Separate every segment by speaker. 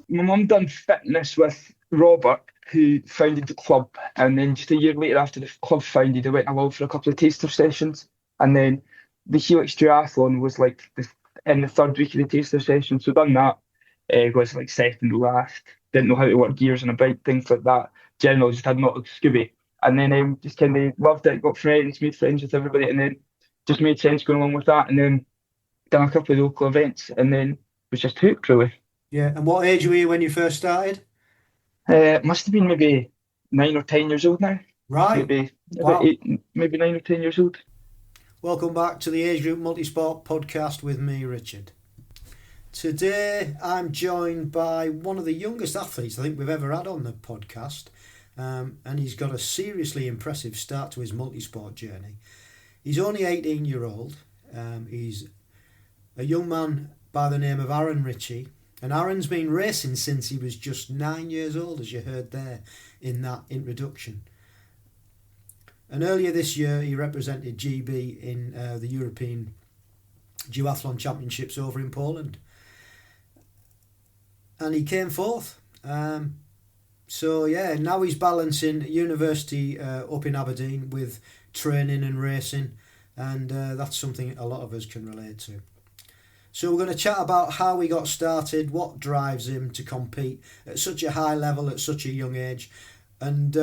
Speaker 1: My mum done fitness with Robert, who founded the club, and then just a year later, after the club founded, I went along for a couple of taster sessions, and then the Helix Triathlon was like in the third week of the taster session, so done that. Was like second to last. Didn't know how to work gears on a bike, things like that. Generally, just had not a Scooby, and then just kind of loved it. Got friends, made friends with everybody, and then just made sense going along with that, and then done a couple of local events, and then was just hooked really.
Speaker 2: Yeah, and what age were you when you first started?
Speaker 1: Must have been maybe 9 or 10 years old now.
Speaker 2: Right.
Speaker 1: Maybe
Speaker 2: Wow.
Speaker 1: about 8, maybe 9 or 10 years old.
Speaker 2: Welcome back to the Age Group Multisport podcast with me, Richard. Today I'm joined by one of the youngest athletes I think we've ever had on the podcast, and he's got a seriously impressive start to his multisport journey. He's only 18-year-old. He's a young man by the name of Arran Ritchie. And Arran's been racing since he was just 9 years old, as you heard there in that introduction. And earlier this year, he represented GB in the European Duathlon Championships over in Poland. And he came fourth. So now he's balancing university up in Aberdeen with training and racing. And that's something a lot of us can relate to. So we're going to chat about how he got started, what drives him to compete at such a high level at such a young age, and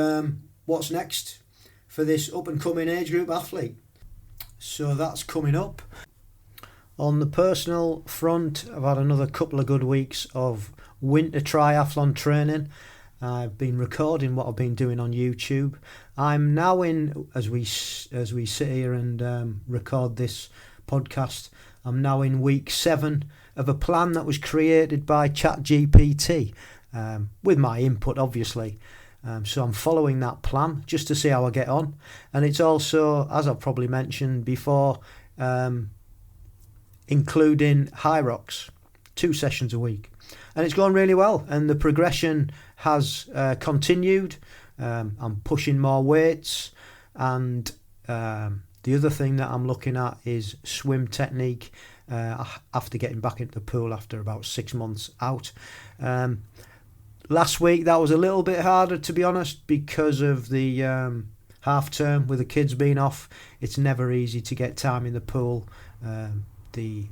Speaker 2: what's next for this up-and-coming age group athlete. So that's coming up. On the personal front, I've had another couple of good weeks of winter triathlon training. I've been recording what I've been doing on YouTube. I'm now in, as we sit here and record this podcast, I'm now in week 7 of a plan that was created by ChatGPT, with my input, obviously. So I'm following that plan just to see how I get on. And it's also, as I've probably mentioned before, including high rocks, 2 sessions a week. And it's going really well. And the progression has continued. I'm pushing more weights, and the other thing that I'm looking at is swim technique after getting back into the pool after about 6 months out. Last week that was a little bit harder, to be honest, because of the half term with the kids being off. It's never easy to get time in the pool. They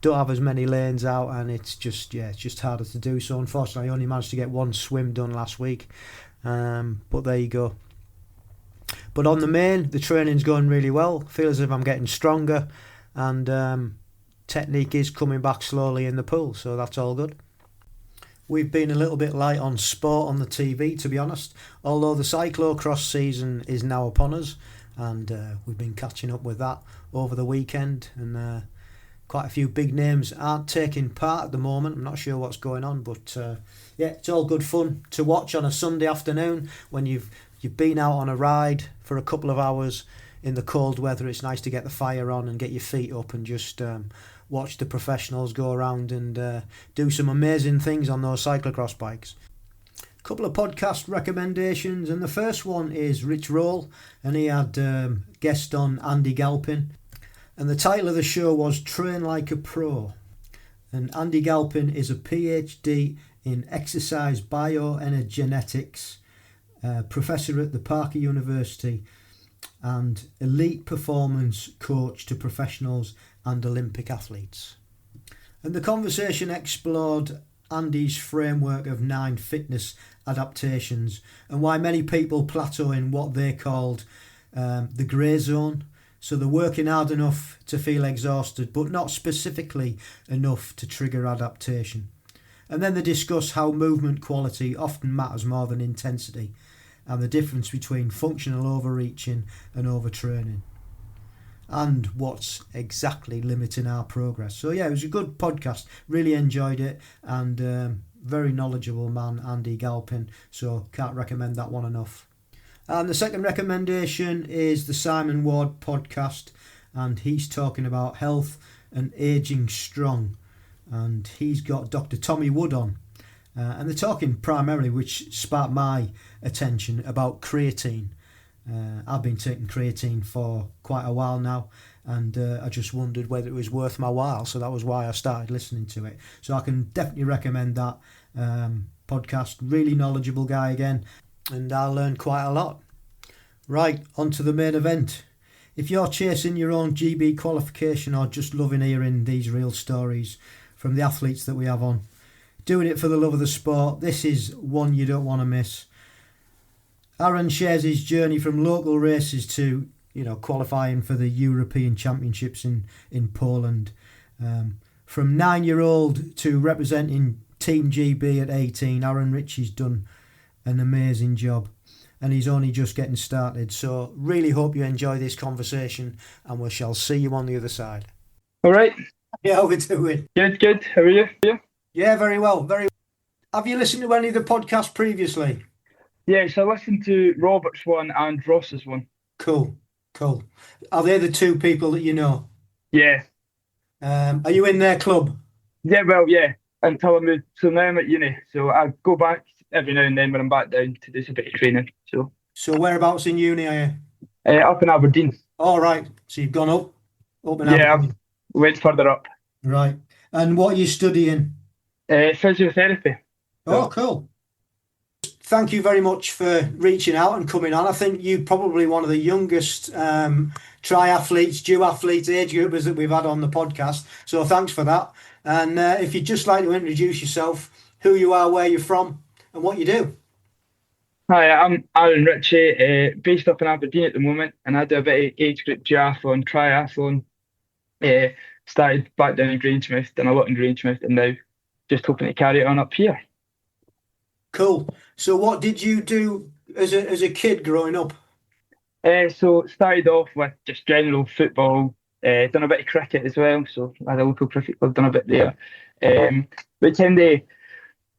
Speaker 2: don't have as many lanes out, and it's just harder to do. So unfortunately I only managed to get 1 swim done last week, but there you go. But on the main, the training's going really well. Feel as if I'm getting stronger, and technique is coming back slowly in the pool, so that's all good. We've been a little bit light on sport on the TV, to be honest, although the cyclocross season is now upon us, and we've been catching up with that over the weekend, and quite a few big names aren't taking part at the moment. I'm not sure what's going on, but it's all good fun to watch on a Sunday afternoon when you've been out on a ride for a couple of hours in the cold weather. It's nice to get the fire on and get your feet up and just watch the professionals go around and do some amazing things on those cyclocross bikes. A couple of podcast recommendations, and the first one is Rich Roll, and he had guest on Andy Galpin, and the title of the show was Train Like a Pro. And Andy Galpin is a PhD in exercise bioenergetics, professor at the Parker University, and elite performance coach to professionals and Olympic athletes. And the conversation explored Andy's framework of 9 fitness adaptations and why many people plateau in what they called the grey zone. So they're working hard enough to feel exhausted, but not specifically enough to trigger adaptation. And then they discuss how movement quality often matters more than intensity, and the difference between functional overreaching and overtraining. and what's exactly limiting our progress. So yeah, it was a good podcast. Really enjoyed it, and very knowledgeable man, Andy Galpin. So can't recommend that one enough. And the second recommendation is the Simon Ward podcast, and he's talking about health and ageing strong. And he's got Dr. Tommy Wood on. And they're talking primarily, which sparked my attention, about creatine. I've been taking creatine for quite a while now, and I just wondered whether it was worth my while. So that was why I started listening to it. So I can definitely recommend that podcast. Really knowledgeable guy again, and I learned quite a lot. Right, on to the main event. If you're chasing your own GB qualification or just loving hearing these real stories from the athletes that we have on, doing it for the love of the sport, this is one you don't want to miss. Arran shares his journey from local races to, qualifying for the European Championships in Poland. From 9-year-old to representing Team GB at 18, Arran Ritchie's done an amazing job, and he's only just getting started. So really hope you enjoy this conversation, and we shall see you on the other side.
Speaker 1: All right.
Speaker 2: Yeah, how we doing?
Speaker 1: Good. How are you?
Speaker 2: Yeah, very well. Have you listened to any of the podcasts previously?
Speaker 1: Yes, I listened to Robert's one and Ross's one.
Speaker 2: Cool. Are they the two people that you know?
Speaker 1: Yeah.
Speaker 2: Are you in their club?
Speaker 1: Yeah, well, yeah. Until I moved. So now I'm at uni. So I go back every now and then when I'm back down to do a bit of training. So
Speaker 2: whereabouts in uni are you?
Speaker 1: Up in Aberdeen.
Speaker 2: All right. So you've gone up in
Speaker 1: Yeah,
Speaker 2: Aberdeen.
Speaker 1: I went further up.
Speaker 2: Right. And what are you studying?
Speaker 1: Physiotherapy.
Speaker 2: Oh, cool. Thank you very much for reaching out and coming on. I think you're probably one of the youngest triathletes, duathletes, age groupers that we've had on the podcast. So thanks for that. And if you'd just like to introduce yourself, who you are, where you're from, and what you do.
Speaker 1: Hi, I'm Arran Ritchie, based up in Aberdeen at the moment, and I do a bit of age group duathlon, triathlon. Started back down in Grangemouth, done a lot in Grangemouth, and now just hoping to carry it on up here.
Speaker 2: Cool. So what did you do as a kid growing up?
Speaker 1: So started off with just general football, done a bit of cricket as well, so I had a local cricket club, done a bit there. But kind of,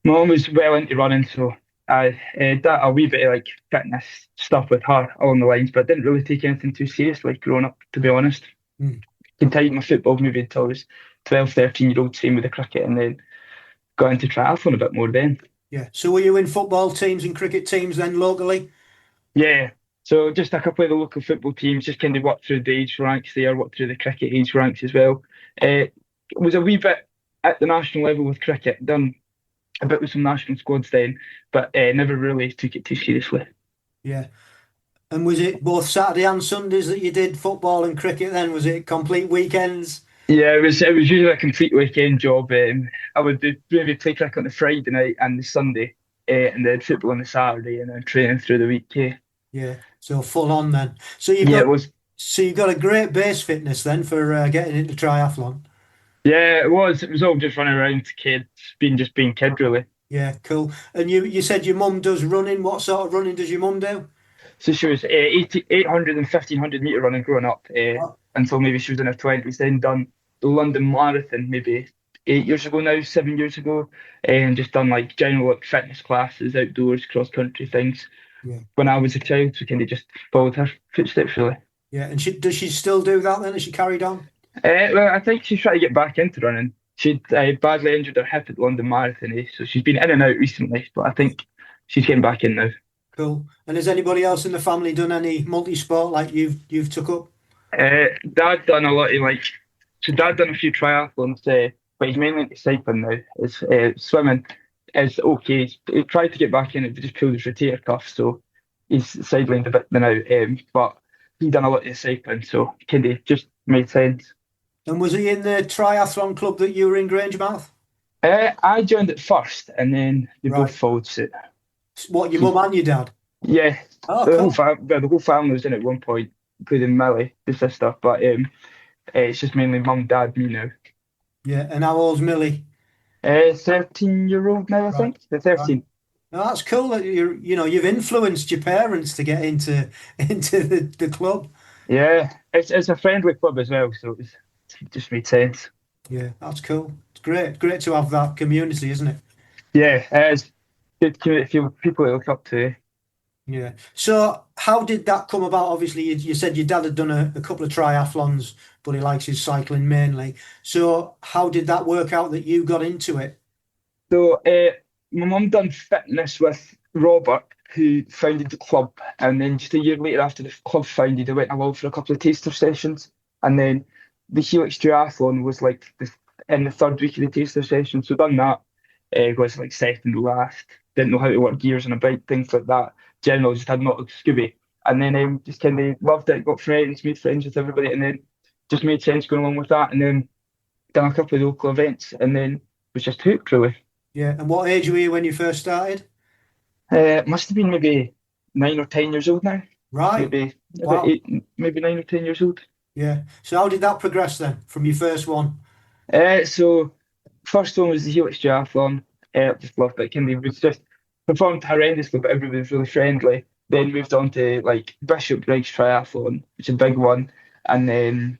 Speaker 1: my mum was well into running, so I did a wee bit of like fitness stuff with her along the lines, but I didn't really take anything too seriously growing up, to be honest. Continued my football maybe until I was 12, 13-year-old, same with the cricket, and then got into triathlon a bit more then.
Speaker 2: Yeah. So were you in football teams and cricket teams then locally?
Speaker 1: Yeah. So just a couple of the local football teams, just kind of worked through the age ranks there, worked through the cricket age ranks as well. Was a wee bit at the national level with cricket, done a bit with some national squads then, but never really took it too seriously.
Speaker 2: Yeah. And was it both Saturday and Sundays that you did football and cricket then? Was it complete weekends?
Speaker 1: Yeah, it was usually a complete weekend job. I would maybe play cricket on the Friday night and the Sunday, and then football on the Saturday, and then training through the week.
Speaker 2: Yeah, so full on then. So
Speaker 1: it was.
Speaker 2: So you got a great base fitness then for getting into triathlon.
Speaker 1: Yeah, it was. It was all just running around to kids, being kid really.
Speaker 2: Yeah, cool. And you said your mum does running. What sort of running does your mum do?
Speaker 1: So she was 800 and 1500 metre running growing up until maybe she was in her 20s, then done the London Marathon maybe 8 years ago now, 7 years ago, and just done like general like fitness classes, outdoors, cross country things.
Speaker 2: Yeah.
Speaker 1: When I was a child, so kind of just followed her footsteps really.
Speaker 2: Yeah, and does she still do that then? Has she carried on?
Speaker 1: Well, I think she's trying to get back into running. She'd badly injured her hip at the London Marathon, so she's been in and out recently, but I think she's getting back in now.
Speaker 2: Cool. And has anybody else in the family done any multi-sport like you've took up?
Speaker 1: Dad done a lot of so Dad done a few triathlons, but he's mainly into cycling now. Swimming is okay. He tried to get back in it, but just pulled his rotator cuff, so he's sidelined a bit now. But he done a lot of cycling, so kind of just made sense.
Speaker 2: And was he in the triathlon club that you were in, Grangemouth?
Speaker 1: I joined it first, and then they both followed suit.
Speaker 2: What, your mum and your dad?
Speaker 1: Yeah.
Speaker 2: Oh,
Speaker 1: the
Speaker 2: cool.
Speaker 1: whole family was in at one point, including Millie, the sister. But it's just mainly mum, dad, me now.
Speaker 2: Yeah. And how old's Millie?
Speaker 1: 13-year-old now, I think. They're 13.
Speaker 2: Oh, that's cool that you've influenced your parents to get into the club.
Speaker 1: Yeah, it's a friendly club as well, so it just made sense.
Speaker 2: Yeah, that's cool. It's great to have that community, isn't it?
Speaker 1: Yeah, it's good community feel people to look up to.
Speaker 2: Yeah. So how did that come about? Obviously, you said your dad had done a couple of triathlons, but he likes his cycling mainly. So how did that work out that you got into it?
Speaker 1: So my mum done fitness with Robert, who founded the club, and then just a year later, after the club founded, I went along for a couple of taster sessions, and then the Helix Triathlon was like in the third week of the taster session. So done that. Was like second to last. Didn't know how to work gears on a bike, things like that. Generally, just had not a Scooby, and then just kind of loved it. Got friends, made friends with everybody, and then just made sense going along with that. And then done a couple of local events, and then was just hooked really.
Speaker 2: Yeah. And what age were you when you first started?
Speaker 1: Must have been maybe 9 or 10 years old now.
Speaker 2: Right.
Speaker 1: Maybe about
Speaker 2: Wow.
Speaker 1: eight, maybe 9 or 10 years old.
Speaker 2: Yeah. So how did that progress then from your first one?
Speaker 1: So first one was the Helix Triathlon. Just loved it. Kind of was just performed horrendously, but everybody was really friendly. Then moved on to like Bishop Briggs Triathlon, which is a big one, and then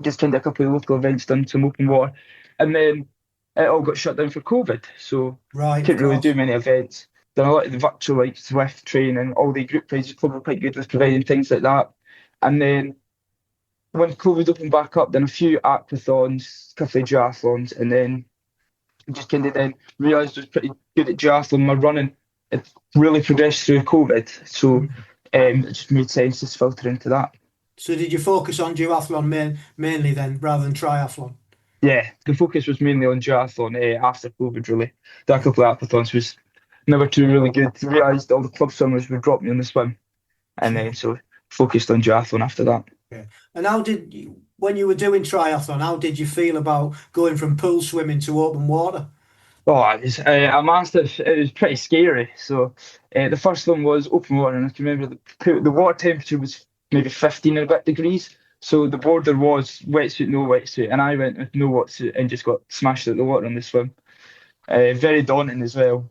Speaker 1: just kind of a couple of local events, done some open water, and then it all got shut down for COVID, so
Speaker 2: Right, of
Speaker 1: couldn't really do
Speaker 2: course.
Speaker 1: many events. Done a lot of the virtual like Swift training, all the group prizes club were quite good with providing things like that. And then when COVID opened back up, done a few aquathons, a couple of duathlons, and then just kind of then realised I was pretty good at duathlon. My running it really progressed through COVID, so it just made sense to filter into that.
Speaker 2: So did you focus on duathlon mainly then rather than triathlon?
Speaker 1: Yeah, the focus was mainly on duathlon after COVID, really. Done a couple of aquathons was never too really good. Realised all the club swimmers would drop me on the swim, and
Speaker 2: Sure.
Speaker 1: then so focused on duathlon after that.
Speaker 2: Yeah. And how did you, when you were doing triathlon, how did you feel about going from pool swimming to open water?
Speaker 1: Oh, it was a massive. It was pretty scary. So the first one was open water, and I can remember the water temperature was maybe 15 and a bit degrees. So the border was wetsuit, no wetsuit, and I went with no wetsuit and just got smashed out the water on the swim. Very daunting as well.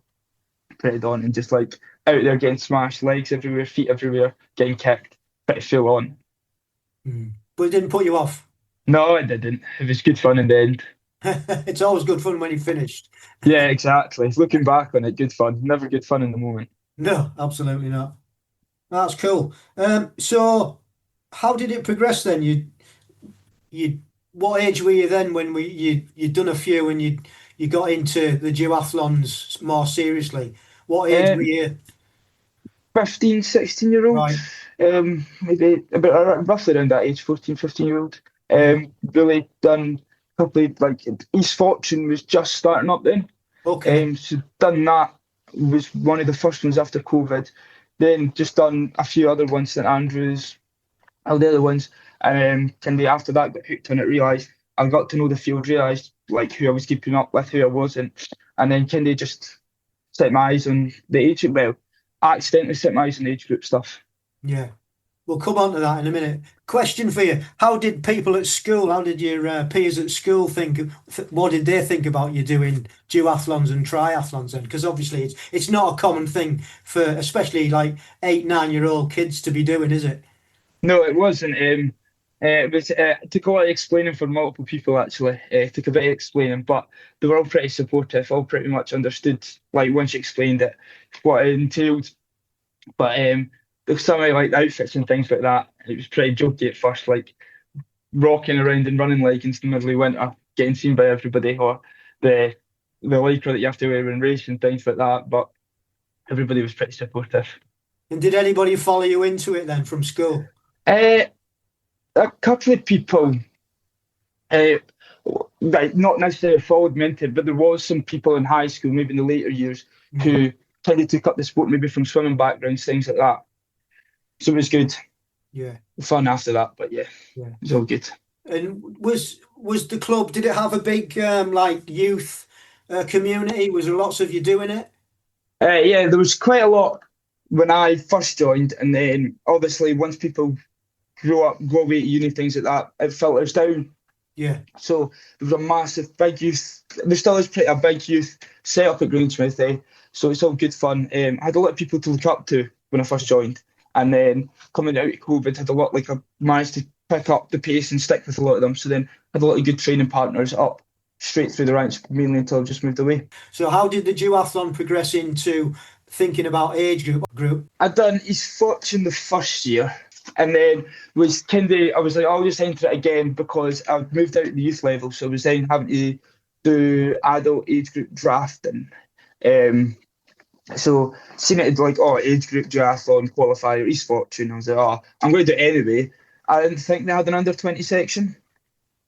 Speaker 1: Pretty daunting, just like out there getting smashed, legs everywhere, feet everywhere, getting kicked, pretty full on.
Speaker 2: Mm. But it didn't put you off.
Speaker 1: No, it didn't. It was good fun in the end.
Speaker 2: It's always good fun when you finished.
Speaker 1: Yeah, exactly. Looking back on it, good fun. Never good fun in the moment.
Speaker 2: No, absolutely not. That's cool. So how did it progress then? You what age were you then when you'd done a few and you got into the duathlons more seriously? What age were
Speaker 1: Um,
Speaker 2: you?
Speaker 1: 15, 16 year old,
Speaker 2: Right.
Speaker 1: maybe about roughly around that age, 14, 15 year old.
Speaker 2: Yeah.
Speaker 1: Really done probably like East Fortune was just starting up then.
Speaker 2: Okay.
Speaker 1: So done that was one of the first ones after COVID. Then just done a few other ones, St Andrews, all the other ones. And kind of after that got hooked on it, realised I got to know the field, realised like who I was keeping up with, who I wasn't, and then kind of just set my eyes on the age well, accidentally set my eyes on the age group stuff.
Speaker 2: Yeah. We'll come on to that in a minute. Question for you. How did people at school, how did your peers at school what did they think about you doing duathlons and triathlons then? Because obviously it's not a common thing for especially like 8, 9 year old kids to be doing, is it?
Speaker 1: No, it wasn't. It was took a lot of explaining for multiple people actually. Took a bit of explaining, but they were all pretty supportive. All pretty much understood. Like once you explained it, what it entailed. But there's some of like the outfits and things like that. It was pretty jokey at first, like rocking around in running leggings in the middle of winter, getting seen by everybody, or the the lycra that you have to wear in race and things like that. But everybody was pretty supportive.
Speaker 2: And did anybody follow you into it then from school?
Speaker 1: Uh, a couple of people, uh, like not necessarily followed me into it, but there was some people in high school, maybe in the later years,
Speaker 2: Mm.
Speaker 1: who kind of took up the sport, maybe from swimming backgrounds, things like that. So it was good,
Speaker 2: Yeah,
Speaker 1: fun after that. But yeah, it
Speaker 2: yeah.
Speaker 1: was all good.
Speaker 2: And was the club, did it have a big like youth community? Was there lots of you doing it?
Speaker 1: Yeah, there was quite a lot when I first joined, and then obviously once people grow up, go away to uni, things like that, it filters down.
Speaker 2: Yeah,
Speaker 1: So there was a massive, big youth. There still is pretty a big youth set up at Greensmith, so it's all good fun. I had a lot of people to look up to when I first joined, And then coming out of COVID, had a lot, like I managed to pick up the pace and stick with a lot of them. So then had a lot of good training partners up straight through the ranks, mainly until I just moved away.
Speaker 2: So how did the duathlon progress into thinking about age group?
Speaker 1: I'd done East Fortune the first year, and then was kind of, I was like, I'll just enter it again because I'd moved out at the youth level, so I was then having to do adult age group drafting. So seeing it like, oh, age group duathlon qualifier, East Fortune, I was like, oh, I'm going to do it anyway. I didn't think they had an under 20 section,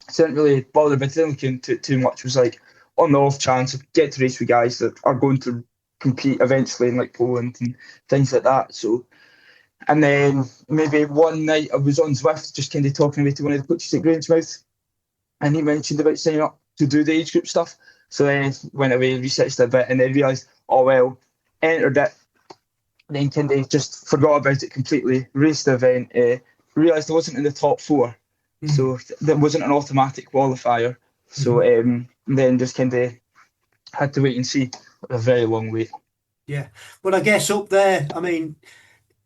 Speaker 1: so I didn't really bother, but I didn't look into it too much. It was like, on the off chance, I get to race with guys that are going to compete eventually in like Poland and things like that. So, and then maybe one night I was on Zwift just kind of talking away to one of the coaches at Grangemouth, and he mentioned about signing up to do the age group stuff. So then went away, researched a bit, and then realised, oh well, entered it, then kind of just forgot about it completely, raced the event, realised I wasn't in the top four, so that wasn't an automatic qualifier. So then just kind of had to wait and see. A very long wait.
Speaker 2: Yeah, but I guess up there, I mean,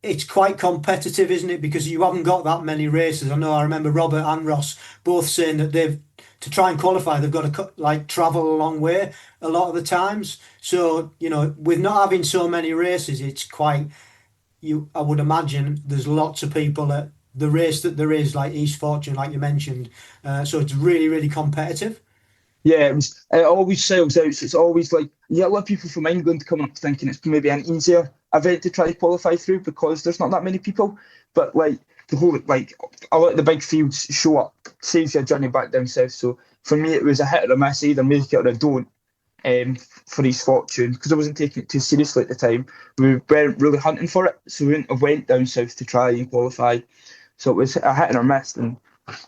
Speaker 2: it's quite competitive, isn't it? Because you haven't got that many races. I remember Robert and Ross both saying that to try and qualify, they've got to like travel a long way a lot of the times. So, with not having so many races, it's quite, I would imagine there's lots of people at the race that there is, like East Fortune, like you mentioned. So it's really, really competitive.
Speaker 1: Yeah, it always sells out. So it's always like, you get a lot of people from England coming up thinking it's maybe an easier event to try to qualify through because there's not that many people. But like the whole, like a lot of the big fields show up, saves you a journey back down south. So for me, it was a hit or a miss, either make it or I don't, for East Fortune, because I wasn't taking it too seriously at the time. We weren't really hunting for it, so we wouldn't have went down south to try and qualify. So it was a hit or miss, and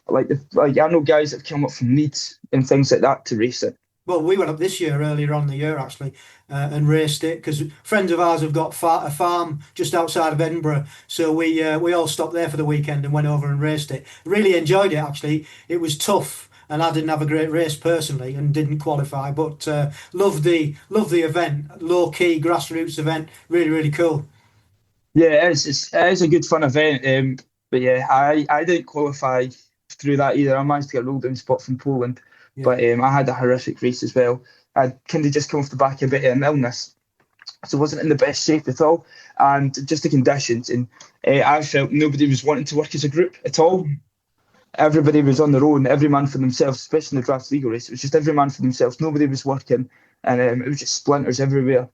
Speaker 1: like I know guys that have come up from Leeds and things like that to race it.
Speaker 2: Well, we went up this year, earlier on in the year actually, and raced it because friends of ours have got a farm just outside of Edinburgh. So we all stopped there for the weekend and went over and raced it. Really enjoyed it actually. It was tough, and I didn't have a great race personally and didn't qualify, but loved the event. Low key grassroots event, really really cool.
Speaker 1: Yeah, it is a good fun event. But yeah, I didn't qualify through that either. I managed to get rolled down spot from Poland, but I had a horrific race as well. I'd kind of just come off the back of a bit of an illness, so wasn't in the best shape at all, and just the conditions. And I felt nobody was wanting to work as a group at all. Everybody was on their own, every man for themselves, especially in the draft legal race. It was just every man for themselves. Nobody was working, and it was just splinters everywhere.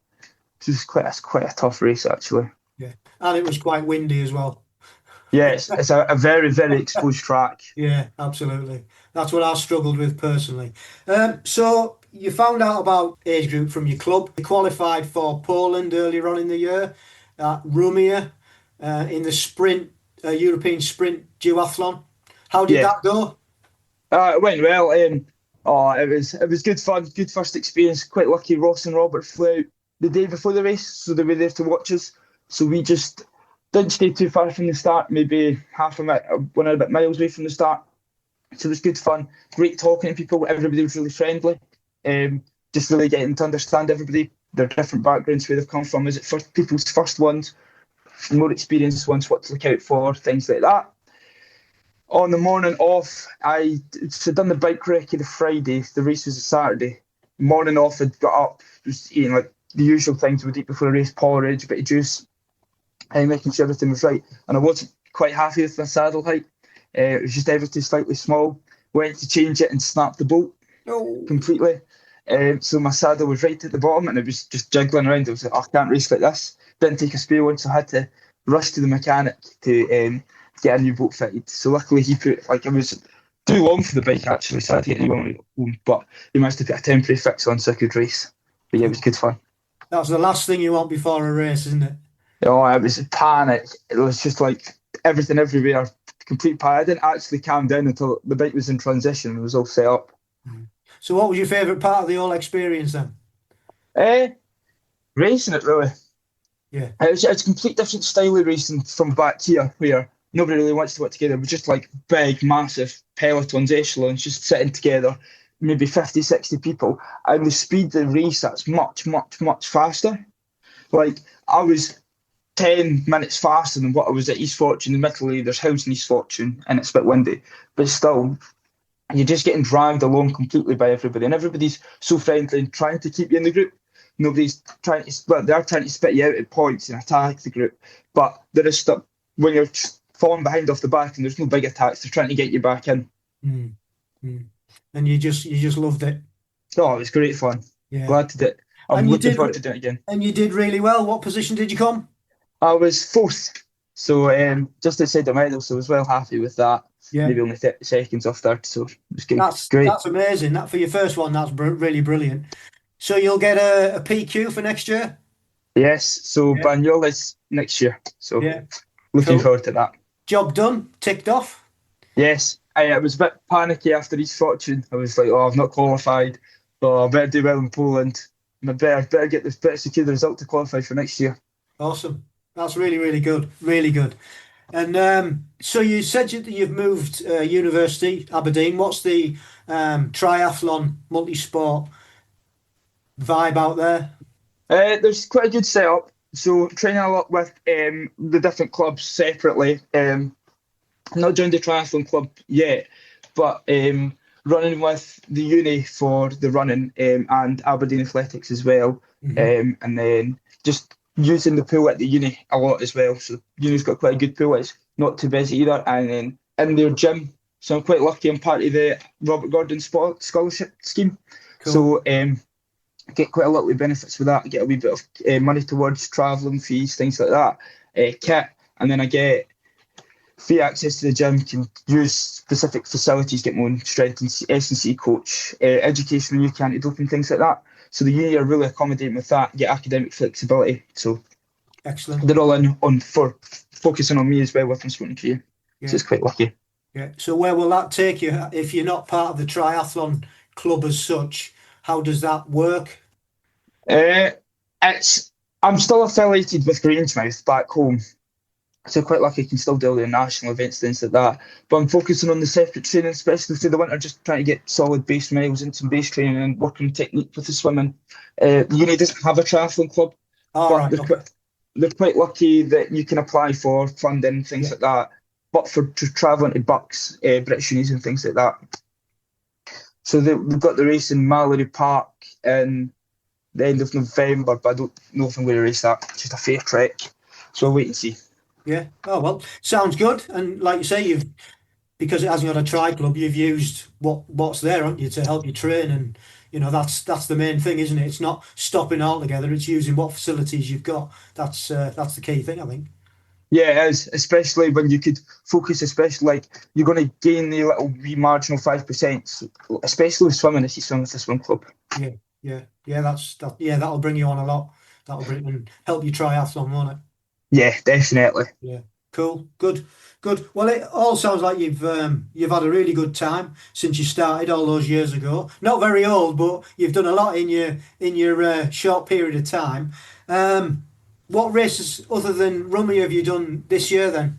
Speaker 1: It was quite a tough race actually.
Speaker 2: Yeah, and it was quite windy as well.
Speaker 1: Yeah, it's a very, very exposed track.
Speaker 2: Yeah, absolutely. That's what I struggled with personally. So you found out about age group from your club. You qualified for Poland earlier on in the year at Rumia in the sprint, European sprint duathlon. How did that go?
Speaker 1: It went well. It was good fun, good first experience. Quite lucky. Ross and Robert flew out the day before the race, so they were there to watch us. So we just didn't stay too far from the start, maybe half a minute, 1 and a bit miles away from the start. So it was good fun, great talking to people. Everybody was really friendly. Just really getting to understand everybody, their different backgrounds, where they've come from. Is it people's first ones, more experienced ones, what to look out for, things like that. On the morning off, I'd done the bike recce the Friday. The race was a Saturday. Morning off, I'd got up, was eating like the usual things we'd eat before a race: porridge, a bit of juice, and making sure everything was right. And I wasn't quite happy with my saddle height. It was just ever too slightly small. Went to change it and snapped the bolt completely. So my saddle was right at the bottom and it was just jiggling around. I was like, I can't race like this. Didn't take a spare one, so I had to rush to the mechanic to get a new bolt fitted. So luckily he put, it was too long for the bike actually, so I had to get a new one home. But he managed to put a temporary fix on so I could race. But yeah, it was good fun.
Speaker 2: That's the last thing you want before a race, isn't it?
Speaker 1: Oh, it was a panic. It was just like everything everywhere, complete panic. I didn't actually calm down until the bike was in transition and it was all set up.
Speaker 2: So what was your favourite part of the whole experience then?
Speaker 1: Racing it, really.
Speaker 2: Yeah.
Speaker 1: It's a complete different style of racing from back here, where nobody really wants to work together. We're just like big, massive pelotons, echelons, just sitting together, maybe 50, 60 people. And the speed of the race, that's much, much, much faster. Like, I was 10 minutes faster than what I was at East Fortune. Admittedly, there's hills in East Fortune and it's a bit windy, but still, you're just getting dragged along completely by everybody, and everybody's so friendly and trying to keep you in the group. Nobody's trying to, well, they're trying to spit you out at points and attack the group, but there is stuff when you're falling behind off the back and there's no big attacks, they're trying to get you back in.
Speaker 2: And you just loved it.
Speaker 1: Oh, it was great fun.
Speaker 2: Yeah.
Speaker 1: Glad to do it. I'm looking forward to doing it again.
Speaker 2: And you did really well. What position did you come?
Speaker 1: I was fourth, so just outside the medal, so I was well happy with that.
Speaker 2: Yeah.
Speaker 1: Maybe only 30 seconds off third, so it was good. Great.
Speaker 2: That's amazing. That for your first one, that's really brilliant. So you'll get a PQ for next year?
Speaker 1: Yes, so Banyol is next year, so looking forward to that.
Speaker 2: Job done, ticked off?
Speaker 1: Yes, I was a bit panicky after East Fortune. I was like, oh, I've not qualified, but I better do well in Poland. I better get this, better secure the result to qualify for next year.
Speaker 2: Awesome. That's really, really good. Really good. And so you said that you've moved university, Aberdeen. What's the triathlon, multisport vibe out there?
Speaker 1: There's quite a good setup. So training a lot with the different clubs separately. I'm not joined the triathlon club yet, but running with the uni for the running and Aberdeen Athletics as well. And then just using the pool at the uni a lot as well. So uni's got quite a good pool. It's not too busy either. And then in their gym, so I'm quite lucky. I'm part of the Robert Gordon Scholarship Scheme. Cool. So get quite a lot of benefits with that. I get a wee bit of money towards travelling fees, things like that, kit, and then I get free access to the gym, can use specific facilities, get my own strength and S&C coach, educational youth anti-doping, things like that. So the uni are really accommodating with that, get academic flexibility. So
Speaker 2: excellent.
Speaker 1: They're all in on for focusing on me as well with my sporting career. Yeah. So it's quite lucky.
Speaker 2: Yeah. So where will that take you if you're not part of the triathlon club as such? How does that work?
Speaker 1: I'm still affiliated with Grangemouth back home, so quite lucky I can still do all the national events, things like that. But I'm focusing on the separate training, especially through the winter, just trying to get solid base miles and some base training and working technique with the swimming. The uni doesn't have a triathlon club, but they're quite lucky that you can apply for funding, things like that. But for travelling to Bucks, British unis and things like that. So they've got the race in Mallory Park in the end of November, but I don't know if I'm going to race that. It's just a fair trek. So I'll wait and see.
Speaker 2: Yeah. Oh, well, sounds good. And like you say, because it hasn't got a tri club, you've used what's there, haven't you, to help you train. And, you know, that's the main thing, isn't it? It's not stopping altogether. It's using what facilities you've got. That's the key thing, I think.
Speaker 1: Yeah, it is, especially when you could focus, especially like you're going to gain the little wee marginal 5%, especially with swimming if you swim with the swim club.
Speaker 2: Yeah, that'll bring you on a lot. That'll bring and help you triathlon, won't it?
Speaker 1: Yeah, definitely.
Speaker 2: Yeah, cool, good. Well, it all sounds like you've had a really good time since you started all those years ago. Not very old, but you've done a lot in your short period of time. What races other than Rummy have you done this year then?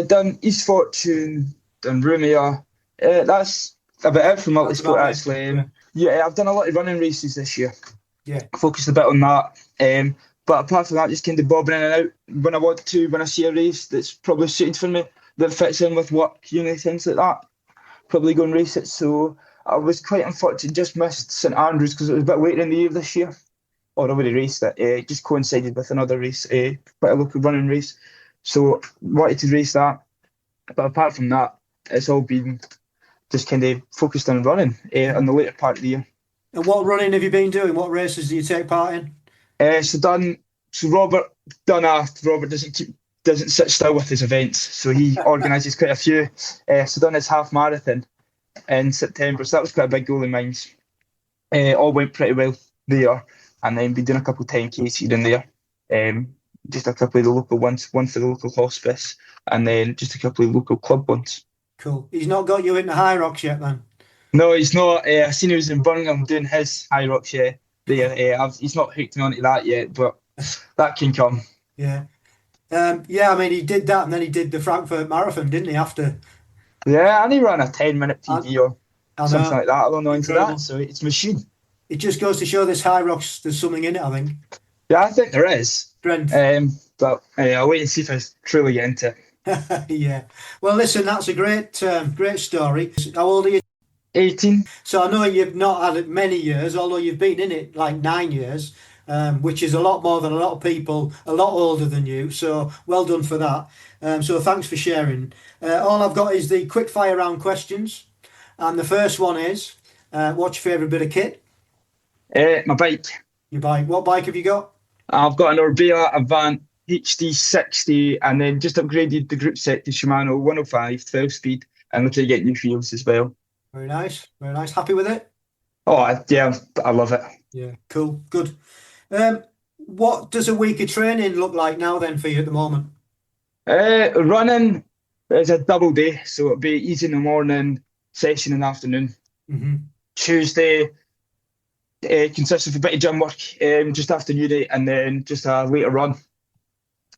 Speaker 1: Done East Fortune, done Rumia. That's about it for Multisport actually. Yeah, I've done a lot of running races this year. Yeah. Focused a bit on that. But apart from that, just kind of bobbing in and out when I want to, when I see a race that's probably suited for me, that fits in with work, uni, things like that. Probably go and race it. So I was quite unfortunate, just missed St Andrews because it was a bit later in the year this year. Or I already raced it. It just coincided with another race, quite a local running race. So wanted to race that. But apart from that, it's all been just kind of focused on running in the later part of the year.
Speaker 2: And what running have you been doing? What races do you take part in?
Speaker 1: So Robert doesn't sit still with his events. So he organises quite a few. So done his half marathon in September. So that was quite a big goal of mine. All went pretty well there. And then been doing a couple of 10Ks here and there. Just a couple of the local ones, one for the local hospice, and then just a couple of local club ones.
Speaker 2: Cool. He's not got you into High Rocks yet then?
Speaker 1: No, he's not. I seen he was in Birmingham doing his High Rocks there. He's not hooked me onto that yet, but that can come. Yeah.
Speaker 2: I mean, he did that and then he did the Frankfurt Marathon, didn't he, after?
Speaker 1: Yeah, and he ran a 10-minute PB or something like that along the lines of that, so it's a machine.
Speaker 2: It just goes to show this High Rocks, there's something in it, I think.
Speaker 1: Yeah, I think there is.
Speaker 2: Strength.
Speaker 1: But I'll wait and see if I truly get into it.
Speaker 2: Yeah. Well, listen, that's a great story. How old are you?
Speaker 1: 18.
Speaker 2: So I know you've not had it many years, although you've been in it like 9 years, which is a lot more than a lot of people, a lot older than you. So well done for that. So thanks for sharing. All I've got is the quick fire round questions. And the first one is, what's your favourite bit of kit?
Speaker 1: My bike.
Speaker 2: Your bike. What bike have you got?
Speaker 1: I've got an Orbea Avant HD60 and then just upgraded the group set to Shimano 105 12-speed and looking to get new wheels as well.
Speaker 2: Very nice. Very nice. Happy with it?
Speaker 1: Oh, yeah, I love it.
Speaker 2: Yeah, cool. Good. What does a week of training look like now then for you at the moment?
Speaker 1: Running is a double day, so it'll be easy in the morning, session in the afternoon.
Speaker 2: Mm-hmm.
Speaker 1: Tuesday consists of a bit of gym work just after uni and then just a later run.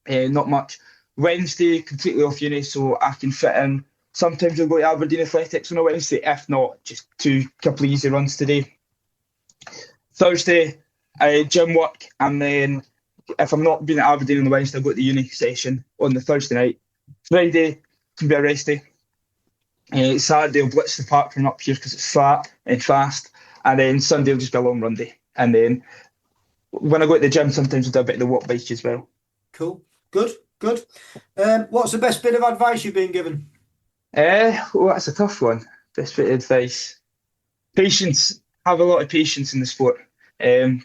Speaker 1: Not much. Wednesday, completely off uni, so I can fit in. Sometimes I'll go to Aberdeen Athletics on a Wednesday. If not, just couple of easy runs today. Thursday, gym work, and then if I'm not being at Aberdeen on the Wednesday, I'll go to the uni session on the Thursday night. Friday can be a rest day. Saturday, I'll blitz the park from up here because it's flat and fast. And then Sunday will just be a long run day. And then when I go to the gym, sometimes I'll do a bit of the walk bike as well.
Speaker 2: Cool. Good. What's the best bit of advice you've been given?
Speaker 1: Well, that's a tough one. Best bit of advice. Patience. Have a lot of patience in the sport.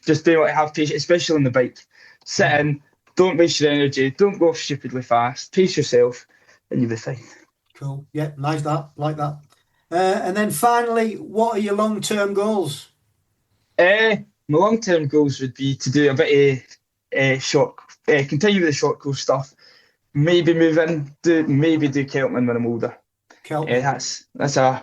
Speaker 1: Just do what have patience, especially on the bike. Sit in, don't waste your energy, don't go stupidly fast, pace yourself, and you'll be fine.
Speaker 2: Cool. Yeah, nice that. Like that. And then finally, what are your long-term goals?
Speaker 1: My long-term goals would be to do a bit of continue with the short course stuff. Maybe move in, do Keltman when I'm older.
Speaker 2: Keltman.
Speaker 1: That's a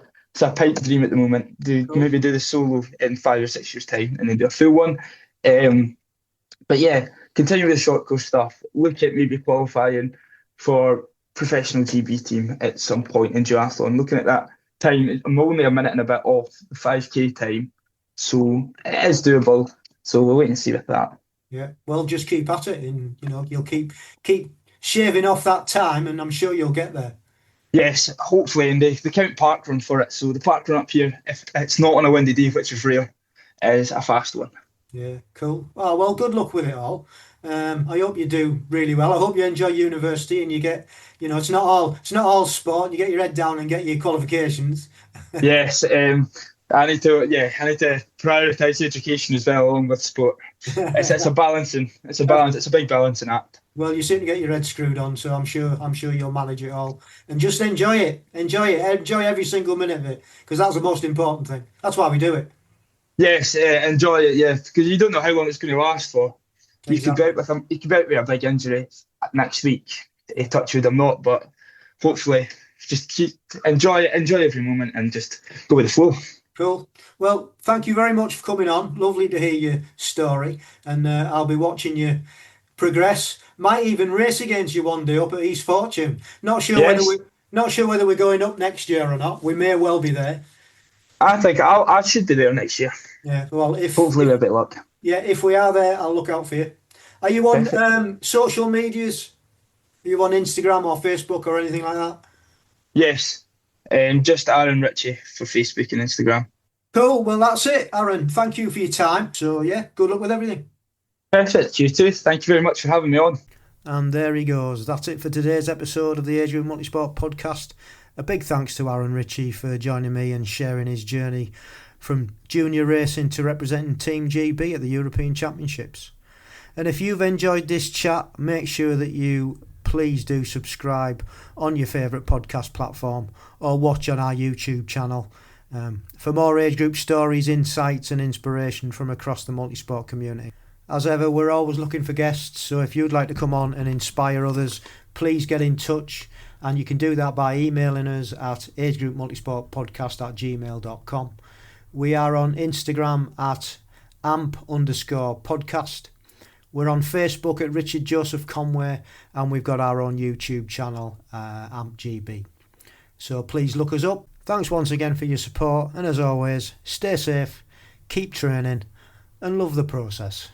Speaker 1: pipe dream at the moment.
Speaker 2: Cool.
Speaker 1: Maybe do the solo in 5 or 6 years' time and then do a full one. But yeah, continue with the short course stuff. Look at maybe qualifying for professional GB team at some point in duathlon. Looking at that time, I'm only a minute and a bit off the 5k time, so it is doable. So we'll wait and see with that.
Speaker 2: Yeah, well, just keep at it, and you'll keep shaving off that time, and I'm sure you'll get there.
Speaker 1: Yes, hopefully, and the count park run for it. So the park run up here, if it's not on a windy day, which is rare, is a fast one.
Speaker 2: Yeah, cool. Oh, well, good luck with it all. I hope you do really well. I hope you enjoy university and you get, it's not all sport. You get your head down and get your qualifications.
Speaker 1: Yes, I need to prioritise education as well along with sport. It's a balancing. It's a big balancing act.
Speaker 2: Well, you seem to get your head screwed on, so I'm sure you'll manage it all and just enjoy it. Enjoy every single minute of it, because that's the most important thing. That's why we do it.
Speaker 1: Yes, enjoy it. Yeah, because you don't know how long it's going to last for.
Speaker 2: Exactly.
Speaker 1: You could be out with a big injury next week. Touch wood, I'm not, but hopefully, just enjoy every moment and just go with the flow.
Speaker 2: Cool. Well, thank you very much for coming on. Lovely to hear your story, and I'll be watching you progress. Might even race against you one day up at East Fortune. Not sure whether we're going up next year or not. We may well be there.
Speaker 1: I think I should be there next year.
Speaker 2: Yeah. Well,
Speaker 1: hopefully with a bit of luck.
Speaker 2: Yeah, if we are there, I'll look out for you. Are you on social medias? Are you on Instagram or Facebook or anything like that?
Speaker 1: Yes. Just Arran Ritchie for Facebook and Instagram.
Speaker 2: Cool. Well, that's it, Arran. Thank you for your time. So, yeah, good luck with everything.
Speaker 1: Perfect. You too. Thank you very much for having me on.
Speaker 2: And there he goes. That's it for today's episode of the Agegrouper Multisport podcast. A big thanks to Arran Ritchie for joining me and sharing his journey from junior racing to representing Team GB at the European Championships. And if you've enjoyed this chat, make sure that you please do subscribe on your favourite podcast platform or watch on our YouTube channel for more age group stories, insights and inspiration from across the multisport community. As ever, we're always looking for guests, so if you'd like to come on and inspire others, please get in touch, and you can do that by emailing us at agegroupmultisportpodcast@gmail.com. We are on Instagram at amp_podcast. We're on Facebook at Richard Joseph Conway, and we've got our own YouTube channel, AmpGB. So please look us up. Thanks once again for your support, and as always, stay safe, keep training, and love the process.